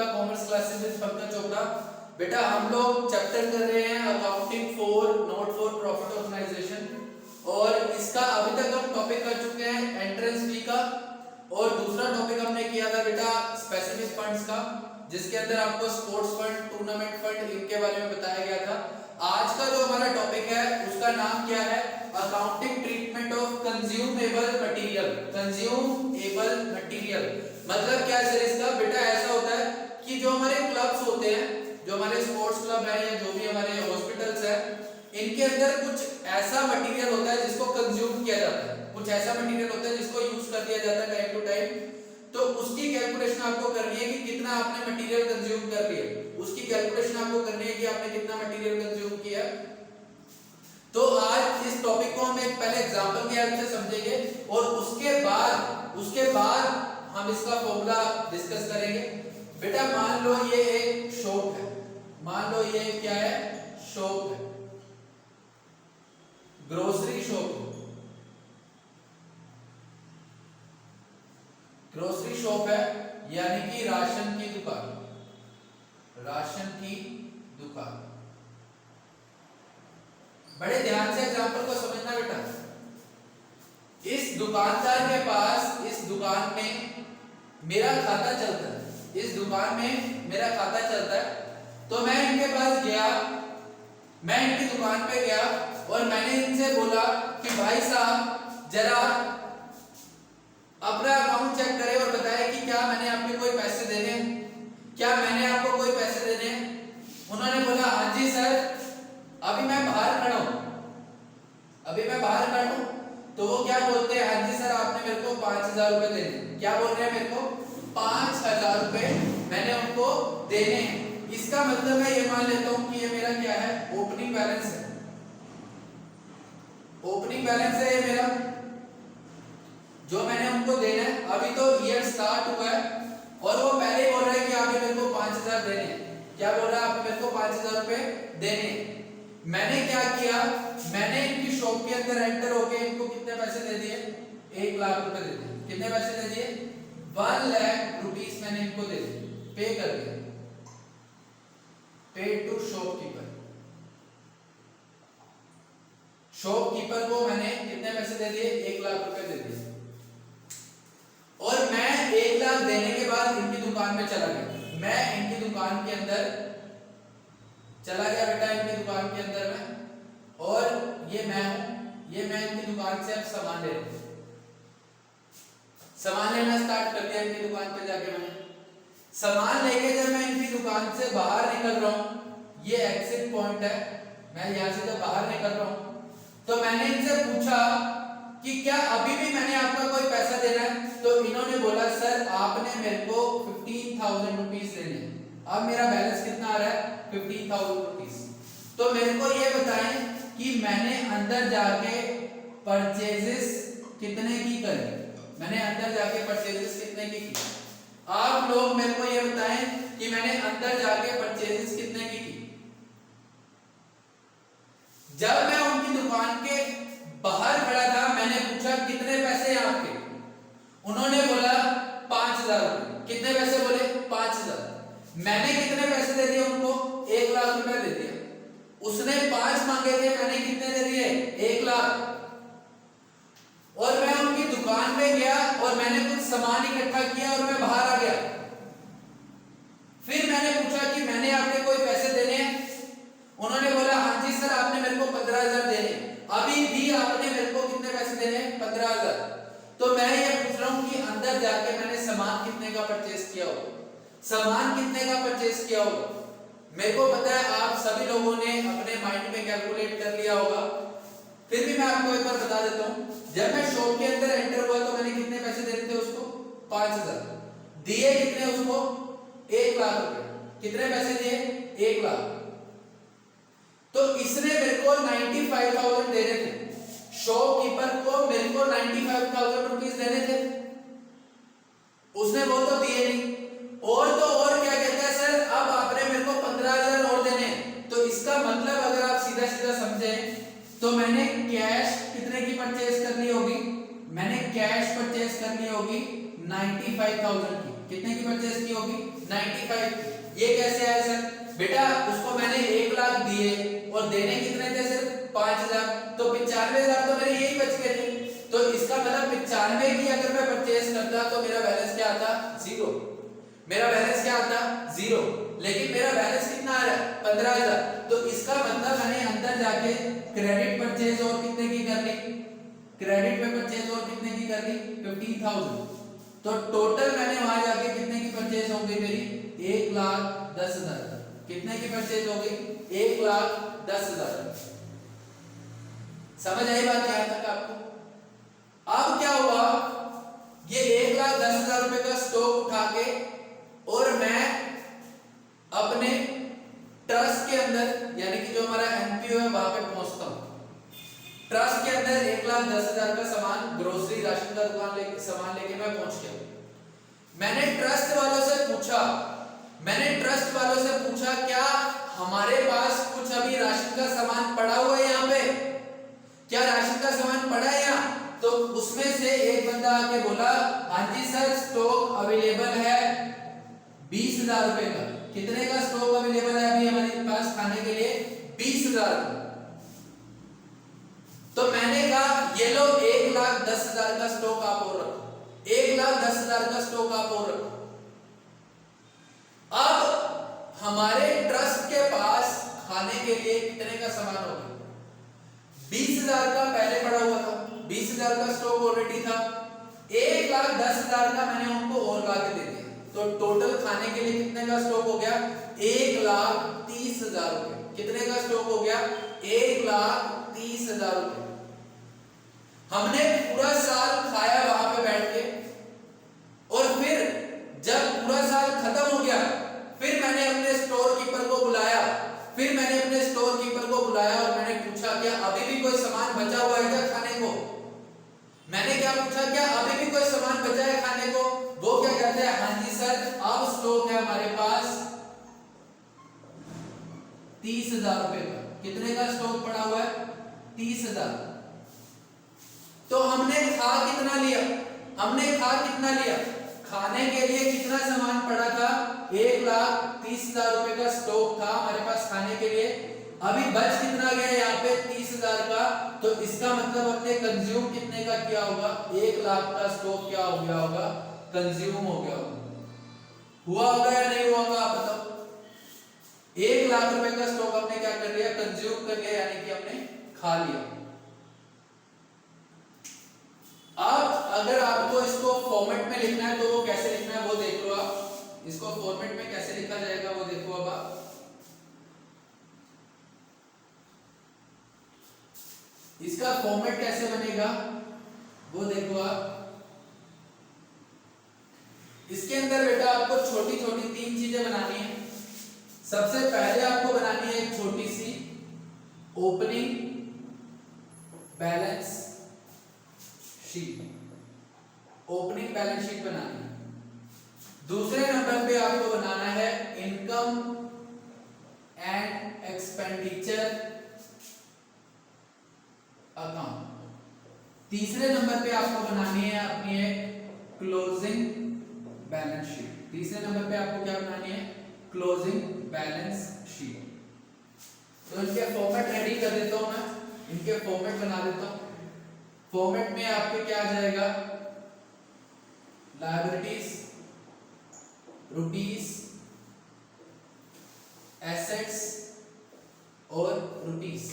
Pankaj commerce classes with Pankaj Chopra. बेटा हम लोग चैप्टर कर रहे हैं accounting for not for profit organisation, और इसका अभी तक हम टॉपिक कर चुके हैं एंट्रेंस फी का, और दूसरा टॉपिक हमने किया था बेटा स्पेसिफिक फंड्स का, जिसके अंदर आपको स्पोर्ट्स फंड, टूर्नामेंट फंड, इनके बारे में बताया गया था। आज का जो हमारा टॉपिक है उसका नाम क्या है? Accounting treatment of consumable material. Consumable material मतलब क्या है सर इसका? बेटा ऐसा होता है कि जो हमारे क्लब्स होते हैं, जो हमारे स्पोर्ट्स क्लब है या जो भी हमारे हॉस्पिटल्स है, इनके अंदर कुछ ऐसा मटेरियल होता है जिसको कंज्यूम किया जाता है, कुछ ऐसा मटेरियल होता है जिसको यूज कर दिया जाता है टाइम टू टाइम। तो उसकी कैलकुलेशन आपको करनी है कि कितना आपने मटेरियल कंज्यूम कर लिया, उसकी कैलकुलेशन आपको करनी है कि आपने कितना मटेरियल कंज्यूम किया। तो आज इस टॉपिक को हम एक पहले एग्जांपल की हेल्प से समझेंगे, और उसके बाद हम इसका फॉर्मूला डिस्कस करेंगे। बेटा मान लो ये एक शॉप है, मान लो ये क्या है? शॉप है, ग्रोसरी शॉप है, ग्रोसरी शॉप है यानी कि राशन की दुकान, राशन की दुकान। बड़े ध्यान से एग्जांपल को समझना बेटा। इस दुकानदार के पास इस दुकान में मेरा खाता चलता है, इस दुकान में मेरा खाता चलता है। तो मैं इनके पास गया, मैं इनकी दुकान पे गया और मैंने इनसे बोला कि भाई साहब जरा अपना अकाउंट चेक करें और बताएं कि क्या मैंने आपके कोई पैसे देने, क्या मैंने आपको कोई पैसे देने? उन्होंने बोला हाँ जी सर, अभी मैं बाहर खड़ा हूं, अभी मैं बाहर खड़ा हूं। तो वो क्या बोलते हैं? हाँ जी सर आपने मेरे को 5000 रुपए देने। क्या बोल रहे हैं? मेरे को 5000 रुपए मैंने उनको देने हैं। इसका मतलब मैं ये मान लेता हूं कि ये मेरा क्या है? ओपनिंग बैलेंस है, ओपनिंग बैलेंस है ये मेरा, जो मैंने उनको देना है। अभी तो ईयर स्टार्ट हुआ है और वो पहले ही बोल रहे हैं कि आपने मेरे को 5000 देने हैं। क्या बोल रहा है? आपने मेरे को 5000 रुपए देने हैं। मैंने क्या किया? मैंने इनकी शॉप के अंदर एंटर होके इनको कितने पैसे दे दिए? 1 लाख रुपए दे दिए। कितने पैसे दे दिए? 1 लाख रुपीस मैंने इनको दे दिए, पे कर दिया, पे टू शॉपकीपर। शॉपकीपर को मैंने कितने पैसे दे दिए? 1 लाख रुपए दे दिए। और मैं 1 लाख देने के बाद इनकी दुकान में चला गया, मैं इनकी दुकान के अंदर चला गया बेटा, इनकी दुकान के अंदर में, और ये मैं हूं, ये मैं इनकी दुकान से अब सामान ले रहा हूं, सामान लेना स्टार्ट कर दिया इनकी दुकान पे जाके। मैंने सामान लेके जब मैं इनकी दुकान से बाहर निकल रहा हूं, ये एग्जिट पॉइंट है, मैं यहां से जब बाहर निकल रहा हूं तो मैंने इनसे पूछा कि क्या अभी भी मैंने आपका कोई पैसा देना है? तो इन्होंने बोला सर आपने मेरे को 15,000 रुपीस देने हैं। अब मेरा बैलेंस कितना आ रहा है? 15,000 रुपीस। तो मेरे को ये बताएं कि मैंने अंदर जाके परचेजेस कितने की करी, मैंने अंदर जाके परचेजेस कितने की की? आप लोग मेरे को ये बताएं कि मैंने अंदर जाके परचेजेस कितने की? जब मैं उनकी दुकान के बाहर खड़ा था मैंने पूछा कितने पैसे हैं आपके? उन्होंने बोला 5000 रुपए। कितने पैसे बोले? 5000। मैंने कितने पैसे दे दिए उनको? 1 लाख रुपए दे दिया। उसने 5 मांगे थे, मैंने कितने दे दिए? 1 लाख। और मैं उनकी दुकान पे गया और मैंने कुछ सामान इकट्ठा किया और मैं बाहर आ गया। फिर मैंने पूछा कि मैंने आपके कोई पैसे देने हैं? उन्होंने बोला हाँ जी सर आपने मेरे को 15,000 देने। अभी भी आपने मेरे को कितने पैसे देने? 15,000। तो मैं ये पूछ रहा हूँ कि अंदर जाके मैंने सामान कितने का परचेस किया होगा? सामान कितने का परचेस किया होगा? मेरे को पता है आप सभी लोगों ने अपने माइंड में कैलकुलेट कर लिया होगा, फिर भी मैं आपको एक बार बता देता हूँ। जब मैं शॉप के अंदर एंटर हुआ तो मैंने कितने पैसे दे थे उसको? 5,000। दिए कितने उसको? 1 लाख रुपए। कितने पैसे दिए? 1 लाख। तो इसने मेरे को 95,000 देने थे, शॉपकीपर को मेरे को 95,000 रुपीस देने थे। उसने वो तो दिए नहीं, और तो और क्या कहता है सर अब आपने मेरे को 15,000 और देने। तो इसका मतलब अगर आप सीधा सीधा समझे तो मैंने कैश कितने की परचेज करनी होगी? मैंने कैश परचेज करनी होगी 95,000 की। कितने की परचेज की होगी? 95। ये कैसे आया सर? बेटा उसको मैंने 1 लाख दिए और देने कितने थे सर? 5000। तो 95,000 तो मेरे यही बच गए थे। तो इसका मतलब 95 की अगर मैं परचेज करता तो मेरा बैलेंस क्या आता? 0। मेरा बैलेंस क्या आता? 0। लेकिन मेरा बैलेंस कितना आ रहा है? 15,000। तो इसका मतलब मैंने अंदर जाके क्रेडिट परचेज और कितने की कर ली? क्रेडिट पे परचेज और कितने की कर ली? 15,000। तो टोटल मैंने वहां जाके कितने की परचेज हो गई मेरी? 1,10,000। कितने की परचेज हो गई? 1,10,000। समझ आई बात यहां तक आपको? अब क्या हुआ, ये 1,10,000 रुपए का स्टॉक उठा के और मैं अपने ट्रस्ट के अंदर यानी कि जो हमारा एनपीओ है वहां पे पहुंचता हूं। ट्रस्ट के अंदर 1,10,000 का सामान, ग्रोसरी राशन का दुकान लेके सामान लेके मैं पहुंच गया। मैंने ट्रस्ट वालों से पूछा क्या हमारे पास कुछ अभी राशन का सामान पड़ा हुआ है यहाँ पे? क्या राशन का सामान पड़ा है यहाँ? तो उसमें से एक बंदा आके बोला हाँ जी सर, स्टॉक अवेलेबल है 20,000 रुपए का। कितने का स्टॉक अवेलेबल है अभी हमारे पास खाने के लिए? 20,000 का। तो मैंने कहा ये लो 1,10,000 का स्टॉक आप और रखो, 1,10,000 का स्टॉक आप और रखो। अब हमारे ट्रस्ट के पास खाने के लिए कितने का सामान होगा? 20,000 का पहले पड़ा हुआ था, 20,000 का स्टॉक ऑलरेडी था, 1,10,000 का मैंने उनको और ला के दे दिया। तो टोटल खाने के लिए कितने का स्टॉक हो गया? 1,30,000 रुपए। कितने का स्टॉक हो गया? 1,30,000 रुपए। हमने पूरा साल खाया वहां पे बैठ के, और फिर जब पूरा साल खत्म हो गया फिर मैंने अपने स्टोर कीपर को बुलाया और मैंने पूछा क्या अभी भी कोई सामान बचा हुआ है क्या खाने को? मैंने क्या पूछा, क्या अभी भी कोई सामान बचा है खाने को? वो क्या कहते हैं, हाँ जी सर अब स्टॉक है हमारे पास 30,000 रुपए का। कितने का स्टॉक पड़ा हुआ है? 30,000। तो हमने खा कितना लिया? खाने के लिए कितना सामान पड़ा था? 1,30,000 रुपए का स्टॉक था हमारे पास खाने के लिए। अभी बच कितना गया यहाँ पे? 30,000 का। तो इसका मतलब हमने कंज्यूम कितने का किया होगा? 1 लाख का स्टॉक क्या हो गया होगा? कंज्यूम हो गया होगा। हुआ होगा या नहीं हुआ होगा आप बताओ? 1 लाख रुपए का स्टॉक हमने क्या कर लिया? कंज्यूम कर लिया, यानी कि हमने खा लिया। अब अगर आपको इसको फॉर्मेट में लिखना है तो वो कैसे लिखना है वो देख लो आप। इसको फॉर्मेट में कैसे लिखा जाएगा वो देखो अब आप। इसका फॉर्मेट कैसे बनेगा वो देखो आप। इसके अंदर बेटा आपको छोटी छोटी 3 चीजें बनानी है। सबसे पहले आपको बनानी है एक छोटी सी opening balance sheet. Opening balance sheet बनानी है। दूसरे नंबर पे आपको बनाना है इनकम एंड एक्सपेंडिचर अकाउंट। तीसरे नंबर पे आपको बनानी है अपनी एक क्लोजिंग बैलेंस शीट। तीसरे नंबर पे आपको क्या बनानी है? Closing balance sheet. तो इनके फॉर्मेट रेडी कर देता हूं मैं, इनके फॉर्मेट बना देता हूं। फॉर्मेट में आपके क्या आ जाएगा? लायबिलिटीज, रुपीस, एसेट्स और रुपीस।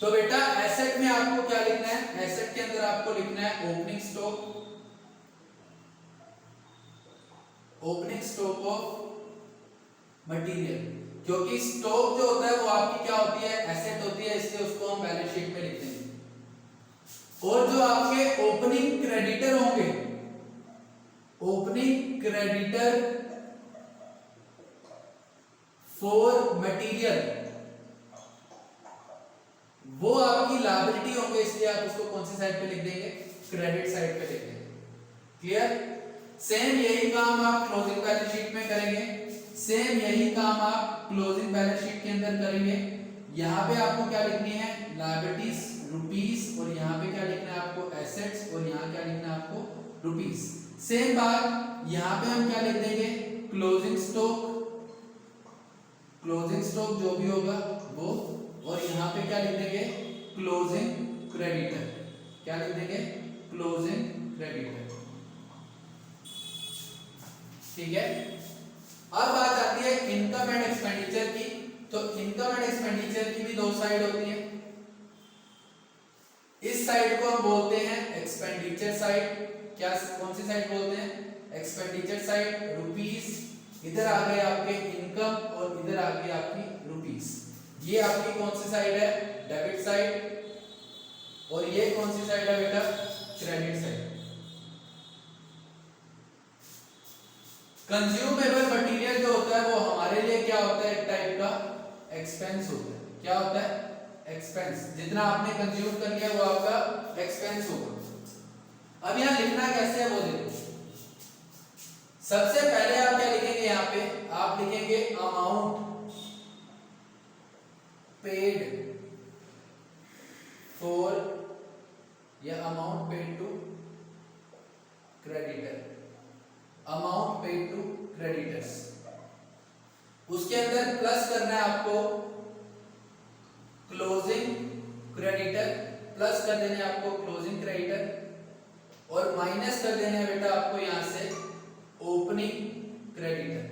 तो बेटा एसेट में आपको क्या लिखना है? एसेट के अंदर आपको लिखना है ओपनिंग स्टॉक ऑफ मटेरियल, क्योंकि स्टॉक जो होता है वो आपकी क्या होती है? एसेट होती है, इसलिए उसको हम बैलेंस शीट में लिखते हैं। और जो आपके ओपनिंग क्रेडिटर होंगे, ओपनिंग क्रेडिटर फॉर मटेरियल, वो आपकी लायबिलिटी होंगे, इसलिए आप उसको कौन सी साइड पे लिख देंगे? क्रेडिट साइड पे लिख देंगे। क्लियर? सेम यही काम आप क्लोजिंग बैलेंस शीट में करेंगे। सेम यही काम आप क्लोजिंग बैलेंस शीट के अंदर करेंगे। यहाँ पे आपको क्या लिखनी है? लायबिलिटीज, रुपीस, और यहाँ पे क्या लिखना है आपको? एसेट्स, और यहाँ क्या लिखना है आपको? रुपीस। सेम बात यहाँ पे हम क्या लिख देंगे? क्लोजिंग स्टॉक जो भी होगा वो, और यहाँ पे क्या लिख देंगे, क्लोजिंग क्रेडिटर। क्या लिख देंगे, क्लोजिंग क्रेडिटर। ठीक है। अब बात आती है इनकम एंड एक्सपेंडिचर की। तो इनकम एंड एक्सपेंडिचर की भी दो साइड होती है। इस साइड को हम बोलते हैं एक्सपेंडिचर साइड। क्या, कौन सी साइड बोलते हैं, एक्सपेंडिचर साइड। रुपीस, इधर आ गए आपके इनकम और इधर आ गई आपकी रुपीस। ये आपकी कौन सी साइड है, डेबिट साइड। और ये कौन सी साइड है बेटा, क्रेडिट साइड। कंज्यूमेबल मटेरियल जो होता है वो हमारे लिए क्या होता है, एक टाइप का एक्सपेंस होता है। क्या होता है, एक्सपेंस। जितना आपने कंज्यूम कर लिया वो आपका एक्सपेंस होगा। अब यहां लिखना कैसे है वो देखो। सबसे पहले आप क्या लिखेंगे, यहां पे आप लिखेंगे अमाउंट पेड फॉर या amount paid to creditor, amount paid to creditors. उसके अंदर प्लस करना है आपको क्लोजिंग क्रेडिटर, प्लस कर देने हैं आपको क्लोजिंग क्रेडिटर, और माइनस कर देने हैं बेटा आपको यहां से ओपनिंग क्रेडिटर।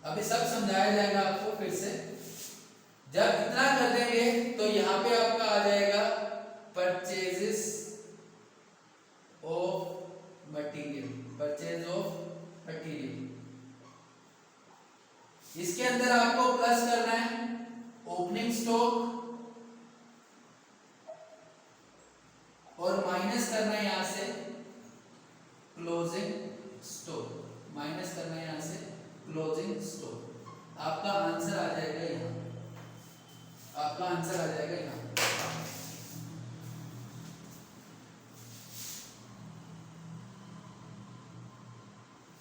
अभी सब समझाया जाएगा आपको फिर से। जब इतना कर देंगे तो यहां पे आपका आ जाएगा purchases of material, purchase of material. इसके अंदर आपको प्लस करना है ओपनिंग स्टॉक और माइनस करना है यहां से क्लोजिंग स्टॉक, माइनस करना है यहां से क्लोजिंग स्टॉक। आपका आंसर आ जाएगा यहां, आपका आंसर आ जाएगा यहां।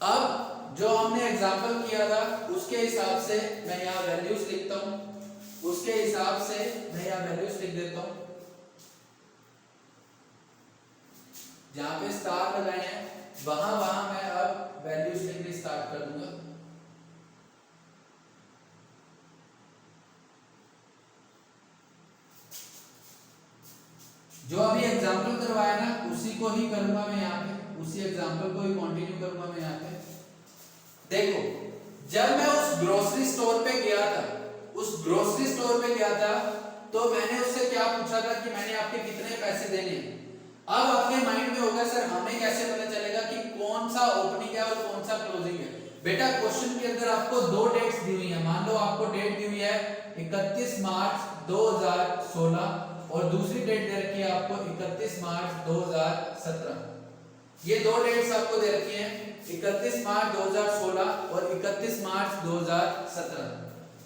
अब जो हमने एग्जाम्पल किया था उसके हिसाब से मैं यहां वैल्यूज लिखता हूं, उसके हिसाब से मैं यहां वैल्यूज लिख देता हूं। जहां पे स्टार लगाए हैं वहां मैं अब वैल्यूज लिखने स्टार्ट कर दूंगा। जो अभी एग्जाम्पल करवाया ना उसी को ही करूंगा मैं यहाँ पे, उसी एग्जाम्पल को ही कंटिन्यू करूंगा मैं यहाँ पे। देखो, जब मैं उस ग्रोसरी स्टोर पे गया था, तो मैंने उससे क्या पूछा था कि मैंने आपके कितने पैसे देने हैं। अब आपके माइंड में होगा सर हमें कैसे पता चलेगा कि कौन सा ओपनिंग है और कौन सा क्लोजिंग है। बेटा क्वेश्चन के अंदर आपको दो डेट्स दी हुई है। मान लो आपको डेट दी हुई है 31 मार्च 2016 और दूसरी डेट दे रखी है आपको 31 मार्च 2017। ये दो डेट्स आपको दे रखी हैं 31 मार्च 2016 और 31 मार्च 2017।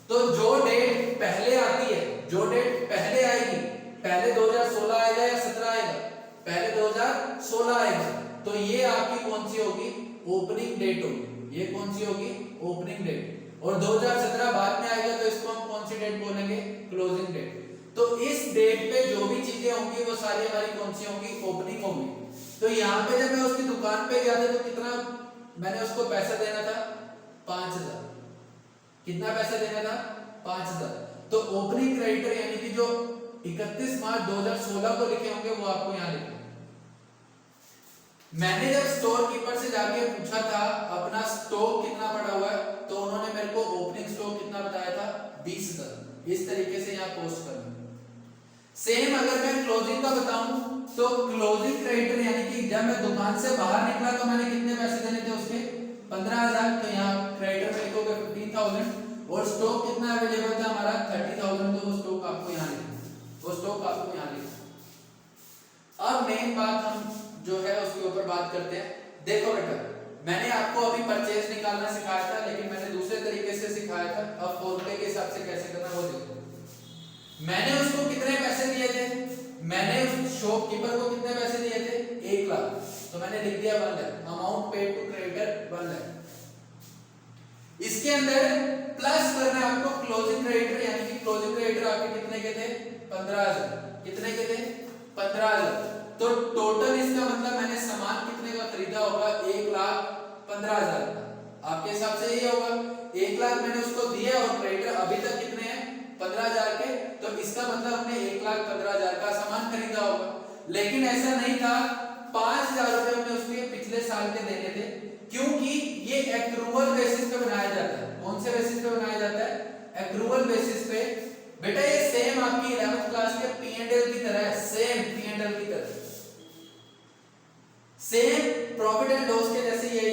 तो जो डेट पहले आती है, जो डेट पहले आएगी, पहले 2016 आएगा या 17 आएगा, पहले 2016 आएगा, तो ये आपकी कौन सी होगी, ओपनिंग डेट होगी। ये कौन सी होगी, ओपनिंग डेट। और 2017 बाद में आएगा तो इसको हम कौन सी डेट बोलेंगे, क्लोजिंग डेट। तो इस डेट पे जो भी चीजें होंगी वो सारी हमारी कौन सी होंगी, ओपनिंग होंगी। तो यहाँ पे जब मैं उसकी दुकान पे गया था तो कितना मैंने उसको पैसा देना था, 5000। कितना पैसा देना था, 5000। तो ओपनिंग क्रेडिटर यानी कि जो 31 मार्च 2016 को लिखे होंगे वो आपको यहाँ लिखना। मैंने जब स्टोर कीपर से जाके पूछा था अपना स्टॉक कितना पड़ा हुआ है, तो उन्होंने मेरे को ओपनिंग स्टॉक कितना बताया था, 20000। इस तरीके से यहाँ पोस्ट करना। सेम अगर मैं क्लोजिंग का बताऊं तो क्लोजिंग क्रेडिटर यानी कि जब मैं दुकान से बाहर निकला तो मैंने कितने पैसे देने थे उसके, 15000। तो यहाँ क्रेडिटर में लिखोगे 15000 और स्टॉक कितना अवेलेबल था हमारा 30000। तो वो स्टॉक आपको यहाँ लिखना, वो स्टॉक आपको यहाँ लिखना। अब मेन बात हम जो है उसके ऊपर बात करते हैं। देखो बेटा, मैंने आपको अभी परचेज निकालना सिखाया था लेकिन मैंने दूसरे तरीके से सिखाया था। अब फॉर्मूले के हिसाब से कैसे करना वो देखो। मैंने उसको कितने पैसे दिए थे, मैंने उस शॉपकीपर को कितने पैसे दिए थे, 1 लाख। तो मैंने लिख दिया 1 lakh, amount paid to creditor 1 lakh. इसके अंदर प्लस करना है आपको क्लोजिंग क्रेडिटर यानी कि क्लोजिंग क्रेडिटर आपके कितने के थे, 15000। कितने के थे, 15000। तो टोटल इसका मतलब मैंने सामान कितने का खरीदा होगा, 1,15,000 का। आपके हिसाब से ये होगा 1 लाख मैंने उसको दिया और क्रेडिटर अभी तक कितने हैं 15,000 के, तो इसका मतलब हमने 1,15,000 का सामान खरीदा होगा। लेकिन ऐसा नहीं था, 5,000 रुपए हमने उसके पिछले साल के देने थे, क्योंकि ये एक्रूअल बेसिस पे बनाया जाता है। कौन से बेसिस पे बनाया जाता है, एक्रूअल बेसिस पे। बेटा ये सेम आपकी 11th क्लास के P&L की तरह है, सेम P&L की तरह, सेम प्रॉफिट एंड लॉस के जैसे ये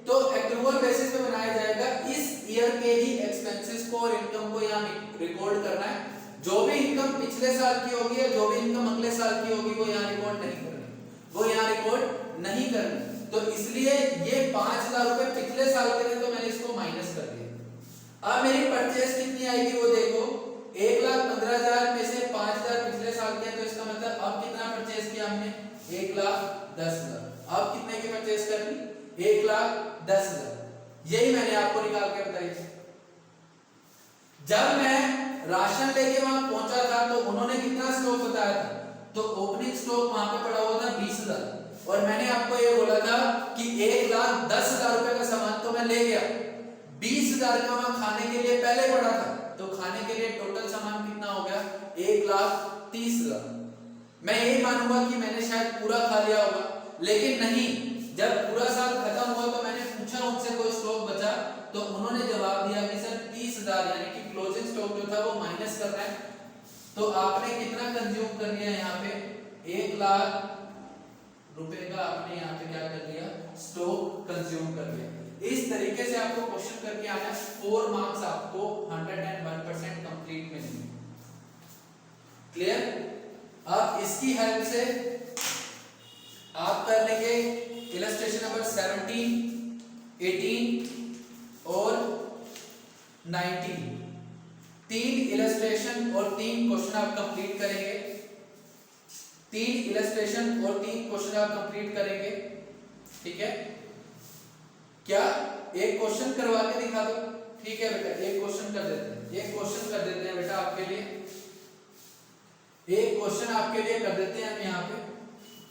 तो एक्रूअल बेसिस पे बनाया जाएगा। इस ईयर के ही एक्सपेंसेस को और इनकम को यहाँ रिकॉर्ड करना है। जो भी इनकम पिछले साल की होगी या जो भी इनकम अगले साल की होगी वो यहाँ रिकॉर्ड नहीं करनी, वो यहाँ रिकॉर्ड नहीं करनी। तो इसलिए ये 5,000 रुपए पिछले साल के थे, तो मैंने इसको माइनस कर दिया। अब मेरी परचेस कितनी आएगी वो देखो, 1,15,000 में से 5,000 पिछले साल के, तो इसका मतलब अब कितना परचेस किया हमने, 1,10,000। अब कितने की परचेस करनी, 1,10,000। यही मैंने आपको निकाल के बताई। जब मैं राशन लेके वहां पहुंचा था तो उन्होंने कितना स्टॉक बताया था, तो ओपनिंग स्टॉक वहां पे पड़ा हुआ था 20,000, और मैंने आपको ये बोला था कि 1,10,000 रुपए का सामान तो मैं ले गया, 20,000 का वहां खाने के लिए पहले पड़ा था, तो खाने के लिए टोटल सामान कितना हो गया, 1,30,000। मैं यही मानूंगा कि मैंने शायद पूरा खा लिया होगा, लेकिन नहीं, जब पूरा साल खत्म हुआ तो मैंने पूछा उनसे कोई स्टॉक बचा, तो उन्होंने जवाब दिया कि सर 30,000, यानी कि क्लोजिंग स्टॉक जो था वो माइनस करना है। तो आपने कितना कंज्यूम कर लिया यहाँ पे, 1,00,000 रुपए का आपने यहाँ पे क्या कर लिया, स्टॉक कंज्यूम कर लिया। इस तरीके से आपको क्वेश्चन करके आना है, 4 मार्क्स आपको 101% कंप्लीट मिलेंगे। क्लियर? अब इसकी हेल्प से आप कर लेंगे इलस्ट्रेशन नंबर 17, 18 और 19। 3 इलस्ट्रेशन और 3 क्वेश्चन आप कंप्लीट करेंगे। 3 इलस्ट्रेशन और 3 क्वेश्चन आप कंप्लीट करेंगे, ठीक है? क्या एक क्वेश्चन करवा के दिखा दो, ठीक है बेटा, एक क्वेश्चन कर देते हैं, एक क्वेश्चन कर देते हैं बेटा आपके लिए, एक क्वेश्चन आपके लिए कर देते हैं हम यहाँ पे।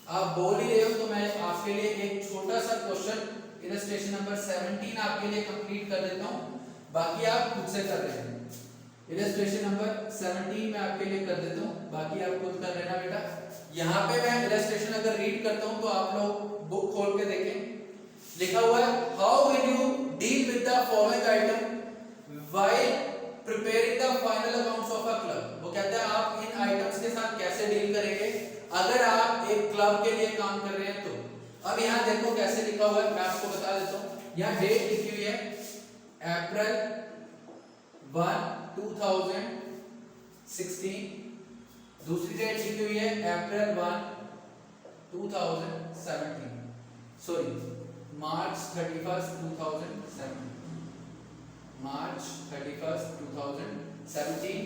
आप बोल ही रहे हो तो मैं आपके लिए एक छोटा सा क्वेश्चन इलस्ट्रेशन नंबर 17 आपके लिए कंप्लीट कर देता हूँ, बाकी आप खुद से कर रहे हैं। इलस्ट्रेशन नंबर 17 मैं आपके लिए कर देता हूँ, बाकी आप खुद कर लेना बेटा। यहाँ पे मैं इलस्ट्रेशन अगर रीड करता हूँ तो आप लोग बुक खोल के देखें, लिखा हुआ है, how will you deal with the following item while preparing the final accounts of a club. वो कहता है आप इन आइटम्स के साथ कैसे डील करेंगे अगर आप एक क्लब के लिए काम कर रहे हैं तो। अब यहाँ देखो कैसे लिखा हुआ है, मैं आपको बता देता हूँ। यहाँ डेट लिखी हुई है अप्रैल 1, 2016, दूसरी डेट लिखी हुई है अप्रैल 1, 2017, सॉरी मार्च 31, 2017, मार्च 31, 2017,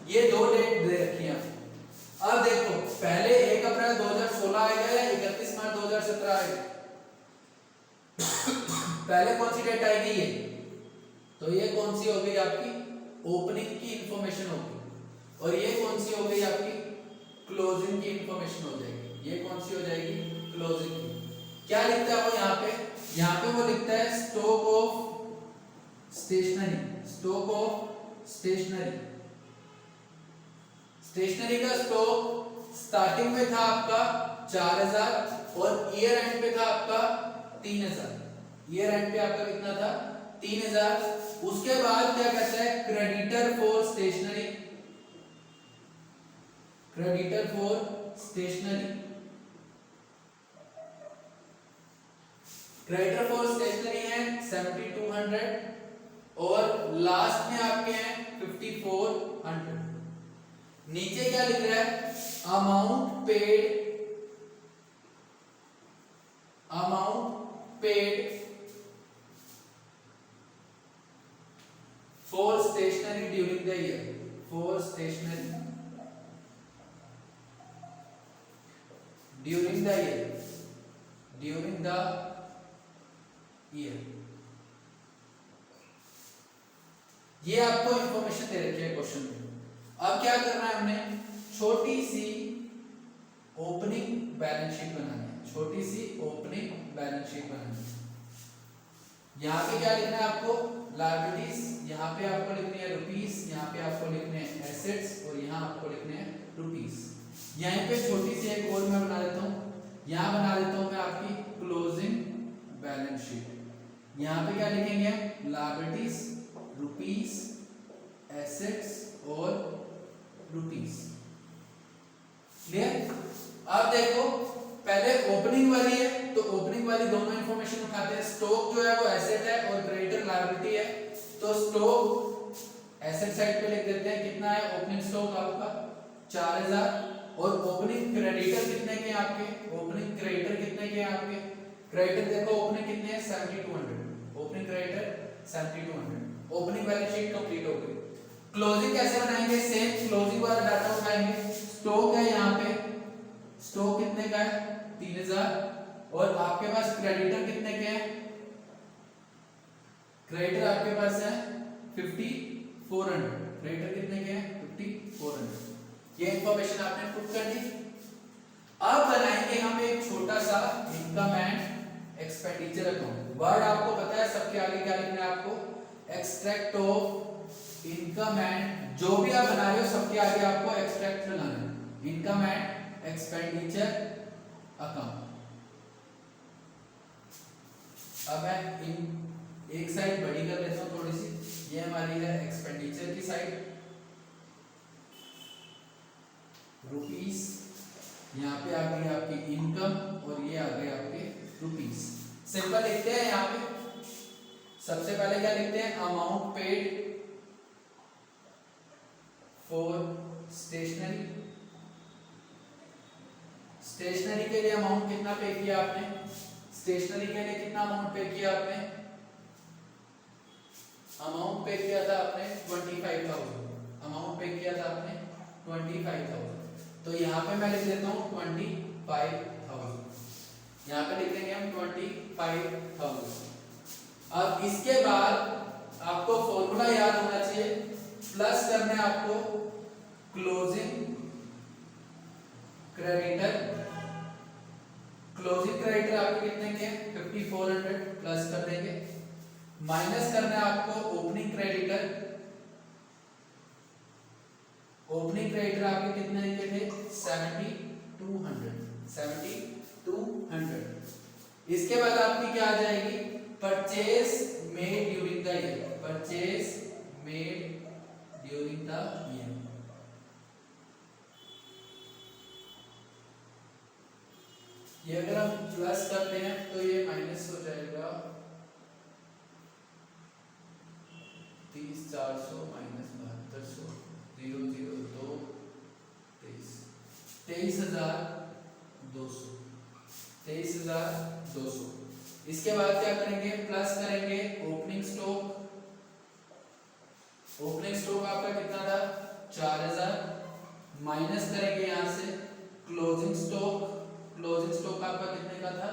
ये 2 डेट दे रखी है। अब देखो पहले 1 अप्रैल 2016 आएगा या 31 मार्च 2017 आएगा, पहले कौन सी डेट आएगी ये, तो ये कौन सी हो गई आपकी ओपनिंग की इंफॉर्मेशन होगी, और ये कौन सी हो गई आपकी क्लोजिंग की इंफॉर्मेशन हो जाएगी, ये कौन सी हो जाएगी क्लोजिंग की। क्या लिखता है वो यहाँ पे वो लिखता है stock of stationery, stock of stationery. Stationery का स्टॉक स्टार्टिंग में था आपका 4,000 और ईयर एंड पे था आपका 3,000। ईयर एंड पे आपका कितना था 3,000। उसके बाद क्या कहता है creditor for stationery, creditor for stationery, creditor for stationery है 7,200 और लास्ट में आपके हैं 5,400। नीचे क्या लिख रहा है amount paid for stationery during the year, for stationery during the year, during the year. ये आपको इंफॉर्मेशन दे रखी है क्वेश्चन में। अब क्या करना है हमने, छोटी सी ओपनिंग बैलेंस शीट बनानी है, छोटी सी ओपनिंग बैलेंस शीट बनानी है। यहाँ पे क्या लिखना है आपको, लायबिलिटीज, यहाँ पे आपको लिखने हैं रुपीस, यहाँ पे आपको लिखने हैं एसेट्स और यहाँ आपको लिखने हैं रुपीस। यहीं पे छोटी सी एक और मैं बना देता हूँ, यहाँ बना देता हूँ मैं आपकी क्लोजिंग बैलेंस शीट। यहाँ पे क्या लिखेंगे, लायबिलिटीज, रुपीस, एसेट्स और रुपीस। क्लियर? अब देखो पहले ओपनिंग वाली है तो ओपनिंग वाली दोनों इंफॉर्मेशन उठाते हैं। स्टॉक जो है वो एसेट है और क्रेडिटर लायबिलिटी है, तो स्टॉक एसेट साइड पे लिख देते हैं, कितना है ओपनिंग स्टॉक आपका 4000 और ओपनिंग क्रेडिटर कितने के आपके, ओपनिंग क्रेडिटर कितने के आपके, क्रेडिटर देखो ओपनिंग कितने हैं 7200, opening creditor 7200। Opening balance sheet complete हो गई। क्लोजिंग कैसे बनाएंगे, सेम क्लोजिंग वाला डाटा उठाएंगे। स्टॉक है यहाँ पे, स्टॉक कितने का है 3000 और आपके पास क्रेडिटर कितने के हैं, क्रेडिटर आपके पास है 5400, क्रेडिटर कितने के हैं 5400। ये इंफॉर्मेशन आपने पुट कर दी। अब बनाएंगे हम एक छोटा सा income and expenditure account. Word आपको पता है, सबके आगे क्या लिखना है आपको, एक्सट्रैक्ट ऑफ इनकम एंड, जो भी आप बना रहे हो सबके आगे आपको एक्सट्रैक्ट लगाना है, इनकम एंड एक्सपेंडिचर अकाउंट। अब मैं एक साइड बड़ी कर लेता हूं थोड़ी सी, ये हमारी है एक्सपेंडिचर की साइड, रुपीस, यहाँ पे आ गई आपकी इनकम और ये आ गए आपके रुपीस। सिंपल लिखते हैं, यहाँ पे सबसे पहले क्या लिखते हैं, amount paid for stationery, stationery के लिए अमाउंट कितना पे किया आपने, स्टेशनरी के लिए कितना अमाउंट पे किया आपने, अमाउंट पे किया था आपने 25000, अमाउंट पे किया था आपने 25000। तो यहाँ पे मैं लिख देता हूँ 25000, यहाँ पे लिख देंगे हम 25000। अब इसके बाद आपको फॉर्मूला याद होना चाहिए, प्लस करना है आपको क्लोजिंग क्रेडिटर, क्लोजिंग क्रेडिटर आपके कितने के 5400 प्लस कर देंगे, माइनस करना है आपको ओपनिंग क्रेडिटर, ओपनिंग क्रेडिटर आपके कितने के थे 7200। इसके बाद आपकी क्या आ जाएगी, purchase made during the year, purchase made during the year. ये अगर हम प्लस करते हैं तो ये माइनस हो जाएगा 30,400 माइनस 7200 0 0 2 23,200। इसके बाद क्या करेंगे, प्लस करेंगे ओपनिंग स्टॉक, ओपनिंग स्टॉक आपका कितना था 4000, माइनस करेंगे यहां से क्लोजिंग स्टॉक, क्लोजिंग स्टॉक आपका कितने का था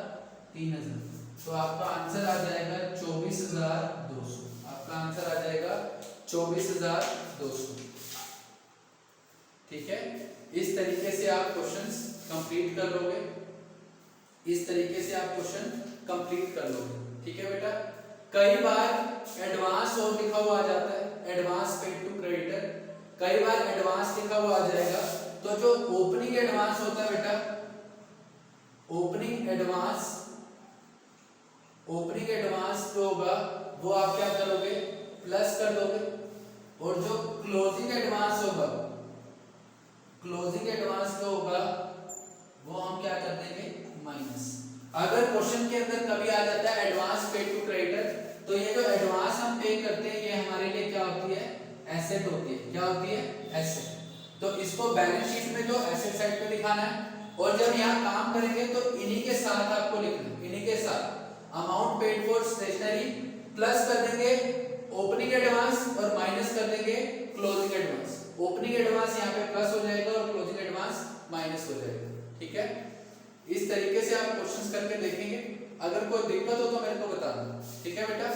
3000, तो आपका आंसर आ जाएगा 24,200, आपका आंसर आ जाएगा 24,200। ठीक है, इस तरीके से आप क्वेश्चंस कंप्लीट कर लोगे, इस तरीके से आप क्वेश्चन कंप्लीट कर लोगे। ठीक है बेटा, कई बार एडवांस और लिखा हुआ आ जाता है, एडवांस पेड टू क्रेडिटर, कई बार एडवांस लिखा हुआ आ जाएगा, तो जो ओपनिंग एडवांस होता है बेटा, ओपनिंग एडवांस जो होगा वो आप क्या करोगे प्लस कर दोगे, और जो क्लोजिंग एडवांस होगा, क्लोजिंग एडवांस जो होगा वो हम क्या कर देंगे माइनस। अगर क्वेश्चन के अंदर कभी आ जाता है एडवांस पेड टू क्रेडिटर, तो ये जो एडवांस हम पे करते हैं ये हमारे लिए क्या होती है एसेट होती है, क्या होती है एसेट। तो इसको बैलेंस शीट में जो एसेट साइड पे दिखाना है, और जब यहाँ काम करेंगे तो इन्हीं के साथ आपको लिखना है, इन्हीं के साथ amount paid for stationery plus कर देंगे ओपनिंग एडवांस और माइनस कर देंगे क्लोजिंग एडवांस। ओपनिंग एडवांस यहाँ पे प्लस हो जाएगा और क्लोजिंग एडवांस माइनस हो जाएगा। ठीक है, इस तरीके से आप क्वेश्चंस करके देखेंगे, अगर कोई दिक्कत हो तो मेरे को बता दो। ठीक है बेटा।